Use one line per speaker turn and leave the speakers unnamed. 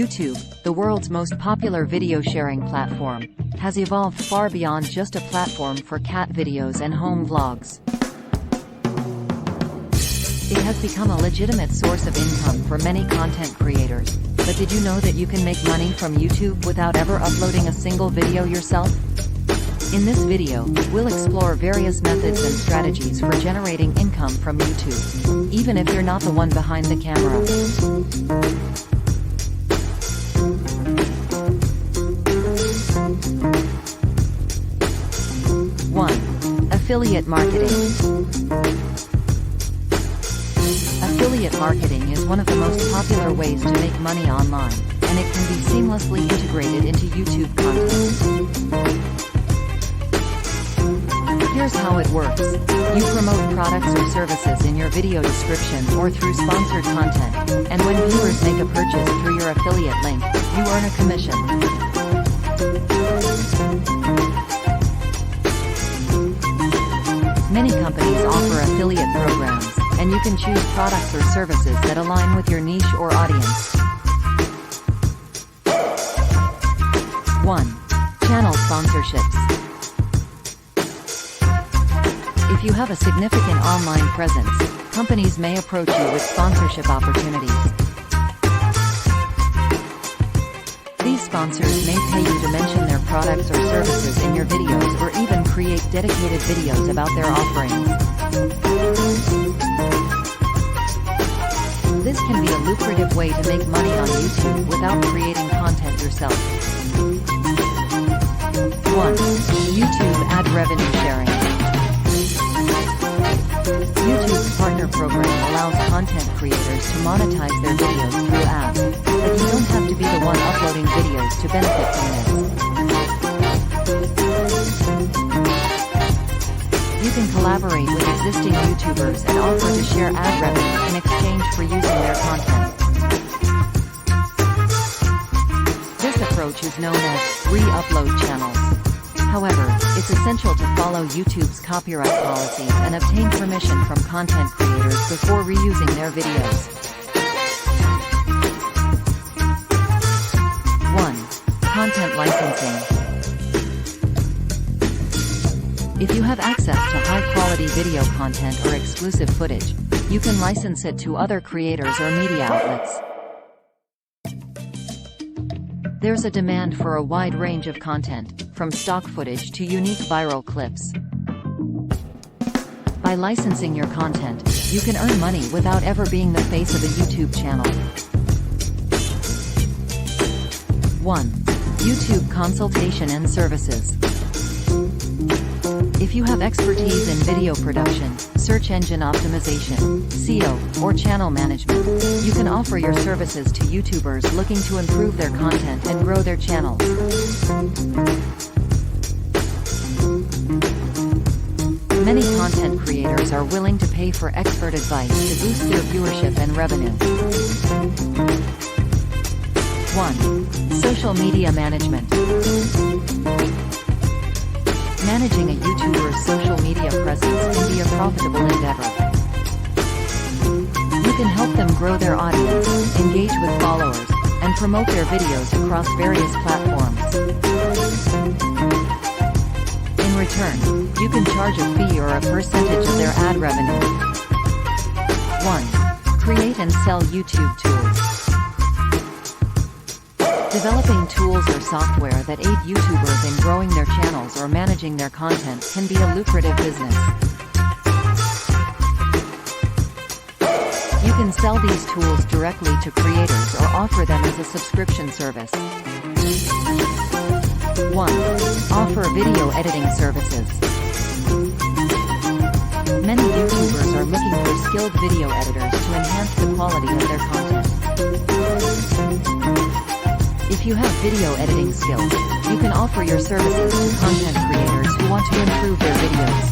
YouTube, the world's most popular video sharing platform, has evolved far beyond just a platform for cat videos and home vlogs. It has become a legitimate source of income for many content creators. But did you know that you can make money from YouTube without ever uploading a single video yourself? In this video, we'll explore various methods and strategies for generating income from YouTube, even if you're not the one behind the camera. 1. Affiliate marketing. Affiliate marketing is one of the most popular ways to make money online, and it can be seamlessly integrated into YouTube content. Here's how it works. You promote products or services in your video description or through sponsored content, and when viewers make a purchase through your affiliate link, you earn a commission. Many companies offer affiliate programs, and you can choose products or services that align with your niche or audience. 1. Channel sponsorships. If you have a significant online presence, companies may approach you with sponsorship opportunities. These sponsors may pay you to mention their products or services in your videos or even create dedicated videos about their offerings. This can be a lucrative way to make money on YouTube without creating content yourself. 1. YouTube ad revenue sharing. YouTube's partner program allows content creators to monetize their videos through ads, but you don't have to be the one uploading videos to benefit from this. You can collaborate with existing YouTubers and offer to share ad revenue in exchange for using their content. This approach is known as free upload channels. However, it's essential to follow YouTube's copyright policies and obtain permission from content creators before reusing their videos. 1. Content licensing. If you have access to high-quality video content or exclusive footage, you can license it to other creators or media outlets. There's a demand for a wide range of content, from stock footage to unique viral clips. By licensing your content, you can earn money without ever being the face of a YouTube channel. 1. YouTube consultation and services. If you have expertise in video production, search engine optimization, SEO, or channel management, you can offer your services to YouTubers looking to improve their content and grow their channels. Many content creators are willing to pay for expert advice to boost their viewership and revenue. 1. Social media management. Managing a YouTuber's social media presence can be a profitable endeavor. You can help them grow their audience, engage with followers, and promote their videos across various platforms. In return, you can charge a fee or a percentage of their ad revenue. 1. Create and sell YouTube tools. Developing tools or software that aid YouTubers in growing their channels or managing their content can be a lucrative business. You can sell these tools directly to creators or offer them as a subscription service. 1. Offer video editing services. Many YouTubers are looking for skilled video editors to enhance the quality of their content. If you have video editing skills, you can offer your services to content creators who want to improve their videos.